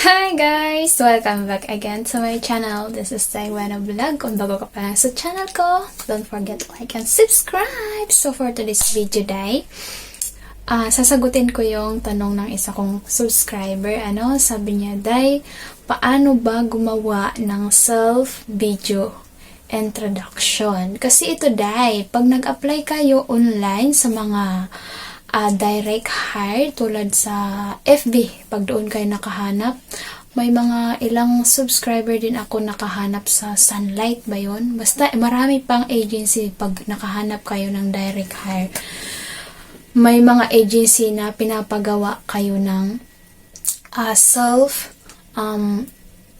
Hi guys! Welcome back again to my channel. This is Taiwana Vlog. Kung bago ka pa lang sa channel ko, don't forget to like and subscribe. So for today's video day, sasagutin ko yung tanong ng isa kong subscriber. Sabi niya, Day, paano ba gumawa ng self-video introduction? Kasi ito, Day, pag nag-apply kayo online sa mga direct hire tulad sa FB, pag doon kayo nakahanap, may mga ilang subscriber din ako nakahanap sa Sunlight ba yun? Basta marami pang agency pag nakahanap kayo ng direct hire. May mga agency na pinapagawa kayo ng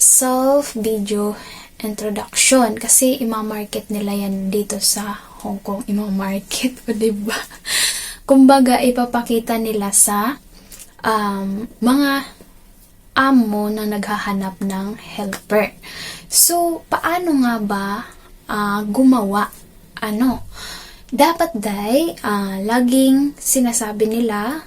self video introduction kasi ima-market nila yan dito sa Hong Kong. Ima-market o diba? Kumbaga, ipapakita nila sa mga amo na naghahanap ng helper. So, paano nga ba gumawa? Dapat laging sinasabi nila,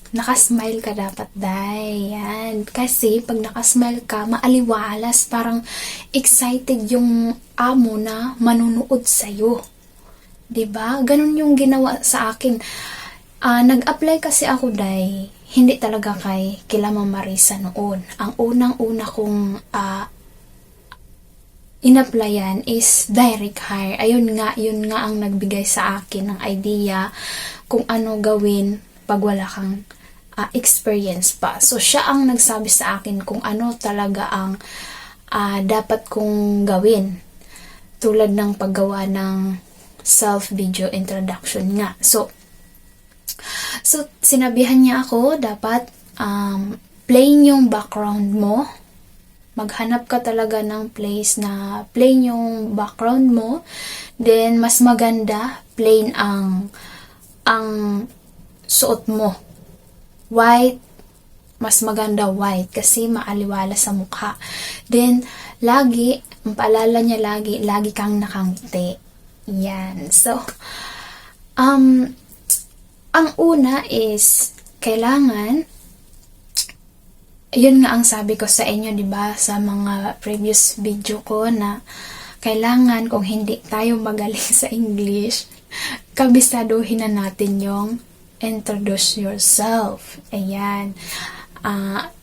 nakasmile ka dapat, Yan. Kasi, pag nakasmile ka, maaliwalas, parang excited yung amo na manunood sa'yo. Diba? Ganun yung ginawa sa akin. Nag-apply kasi ako, Day. Hindi talaga kila Ma'am Marisa noon. Ang unang-una kong in-applyan is direct hire. Yun nga ang nagbigay sa akin ng idea kung ano gawin pag wala kang experience pa. So, siya ang nagsabi sa akin kung ano talaga ang dapat kong gawin. Tulad ng paggawa ng self-video introduction nga. So, sinabihan niya ako, dapat plain yung background mo. Maghanap ka talaga ng place na plain yung background mo. Then, mas maganda, plain ang suot mo. White, mas maganda white kasi maaliwala sa mukha. Then, ang paalala niya lagi kang nakangiti. Yan. So, ang una is, kailangan, yun nga ang sabi ko sa inyo, diba, sa mga previous video ko na kailangan kung hindi tayo magaling sa English, kabisaduhin na natin yung introduce yourself. Ayan.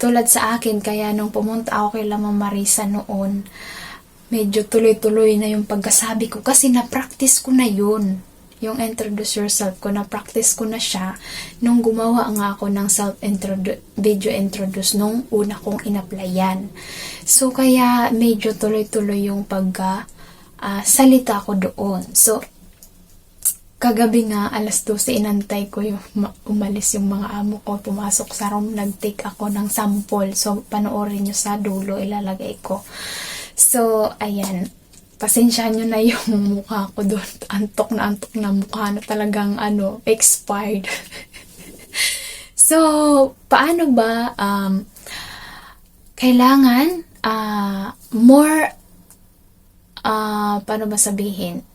Tulad sa akin, kaya nung pumunta ako kay Ma'am Marisa noon, medyo tuloy-tuloy na yung pagkasabi ko kasi na-practice ko na yun. Yung introduce yourself ko, na-practice ko na siya nung gumawa nga ako ng video introduce nung una kong in-applyan. So, kaya medyo tuloy-tuloy yung salita ko doon. So, kagabi nga, alas 12, inantay ko yung umalis yung mga amo ko, pumasok sa room, nag-take ako ng sample. So, panoorin nyo sa dulo, ilalagay ko. So, ayan. Pasensyahan nyo na yung mukha ko doon. Antok na mukha na talagang expired. So, paano ba kailangan paano ba sabihin?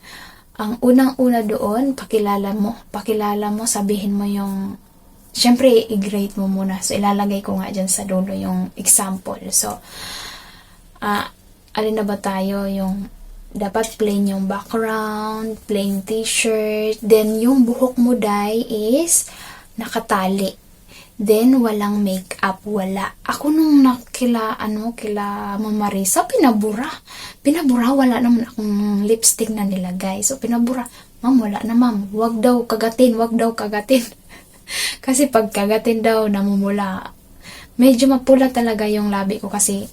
Ang unang-una doon, pakilala mo, sabihin mo yung, syempre, i-grade mo muna. So, ilalagay ko nga dyan sa dulo yung example. So, alin na ba tayo? Yung dapat plain yung background, plain t-shirt, then yung buhok mo, Day, is nakatali. Then, walang makeup, wala. Ako nung kila Ma'am Marisa, pinabura, wala naman akong lipstick na nilagay. So, pinabura, Ma'am, wala na, Ma'am. Wag daw kagatin. Kasi pag kagatin daw, namumula. Medyo mapula talaga yung labi ko kasi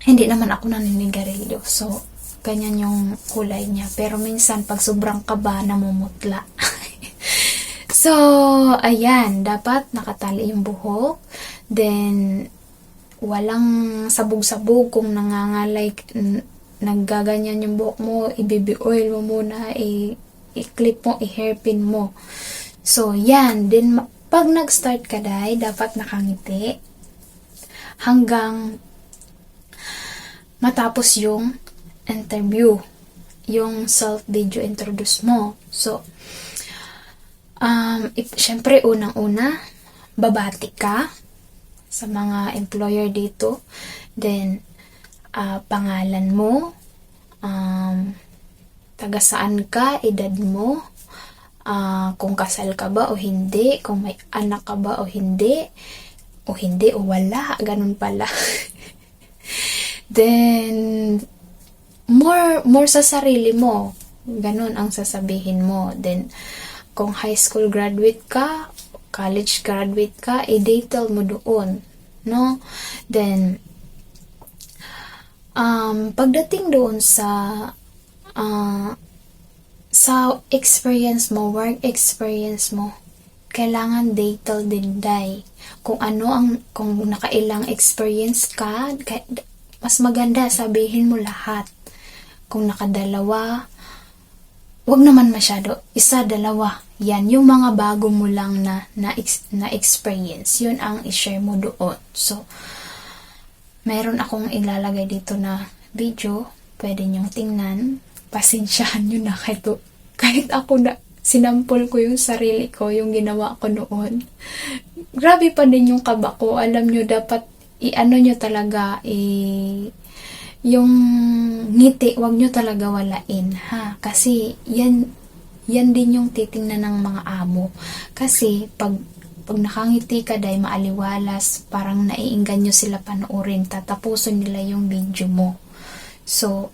hindi naman ako naninigarilyo. So, ganyan yung kulay niya. Pero minsan, pag sobrang kaba, namumutla. So, ayan. Dapat nakatali yung buhok. Then, walang sabog-sabog. Kung nangangalay, naggaganyan yung buhok mo, i-baby oil mo muna, i-clip mo, i-hairpin mo. So, yan. Then, pag nag-start ka, Day, dapat nakangiti. Hanggang matapos yung interview, yung self-video introduce mo. So, syempre, unang-una, babati ka. sa mga employer dito. Then, pangalan mo, taga saan ka, edad mo, kung kasal ka ba o hindi, kung may anak ka ba o hindi, o wala, ganun pala. Then, more sa sarili mo, ganun ang sasabihin mo. Then, kung high school graduate ka, college graduate ka, i-detail mo doon, no? Then, pagdating doon sa experience mo, work experience mo, kailangan detail din, day. Kung nakailang experience ka, mas maganda sabihin mo lahat. Kung nakadalawa, wag naman masyado, 1, 2, yan, yung mga bago mo lang na experience, yun ang i-share mo doon. So, meron akong ilalagay dito na video, pwede nyong tingnan, pasensyahan nyo na kahit ako na sinampol ko yung sarili ko, yung ginawa ko noon. Grabe pa din yung kaba ko. Alam nyo, dapat nyo talaga, yung ngiti, wag nyo talaga walain, ha? Kasi, yan din yung titingnan ng mga amo. Kasi, pag nakangiti ka, dahil maaliwalas, parang naiinggan nyo sila panoorin, tatapusin nila yung video mo. So,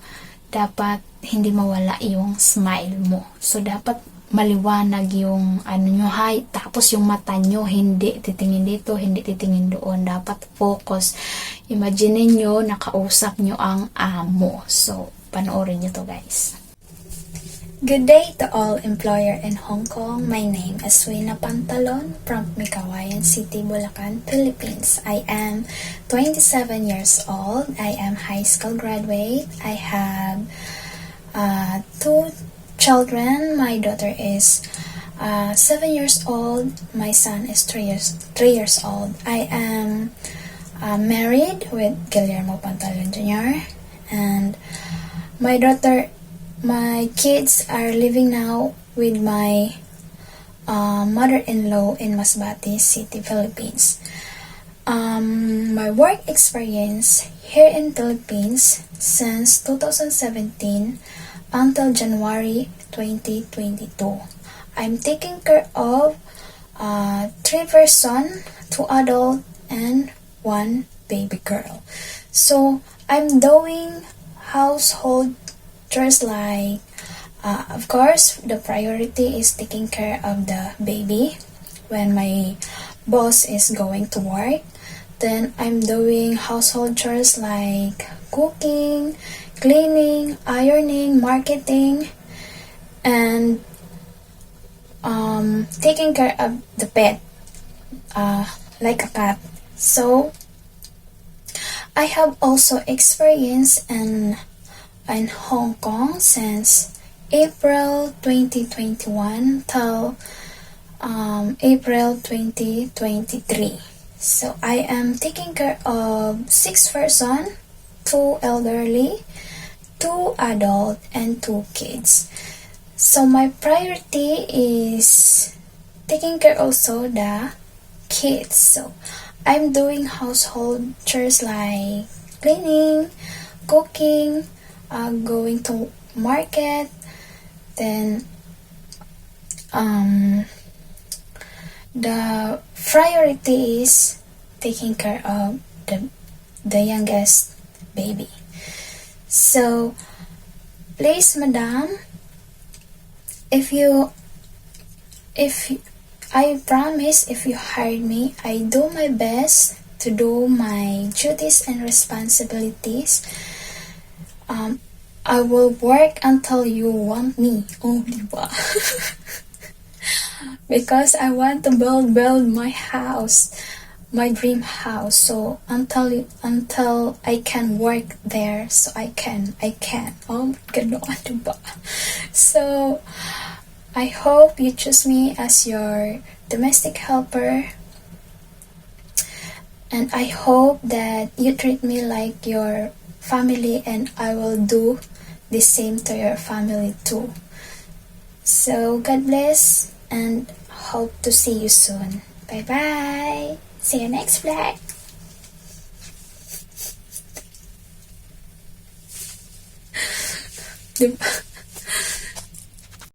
dapat hindi mawala yung smile mo. So, dapat maliwanag yung nyo, tapos yung mata nyo, hindi titingin dito, hindi titingin doon. Dapat focus. Imagine nyo, nakausap nyo ang amo. So, panoorin nyo to, guys. Good day to all employer in Hong Kong. My name is Wina Pantalon from Mikawayan City, Bulacan, Philippines. I am 27 years old. I am high school graduate. I have 2 children. My daughter is 7 years old. My son is 3 years old. I am married with Guillermo Pantalon Jr. And my kids are living now with my mother-in-law in Masbate City, Philippines. My work experience here in Philippines since 2017 until January 2022. I'm taking care of 3 person, 2 adult, and 1 baby girl. So, I'm doing household chores like, of course, the priority is taking care of the baby when my boss is going to work. Then, I'm doing household chores like cooking, cleaning, ironing, marketing, and taking care of the pet, like a cat. So, I have also experience in Hong Kong since April 2021 till April 2023. So, I am taking care of 6 person, 2 elderly, 2 adult, and 2 kids. So, my priority is taking care also the kids. So, I'm doing household chores like cleaning, cooking, going to market, then the priority is taking care of the youngest baby. So, please, madam, if I promise, if you hired me, I do my best to do my duties and responsibilities. I will work until you want me. Oh, diba? Because I want to build my house, my dream house. So until I can work there, so I can. Oh, gano'n, diba? So, I hope you choose me as your domestic helper. And I hope that you treat me like your family, and I will do the same to your family too. So, God bless, and hope to see you soon. Bye bye. See you next vlog. Diba?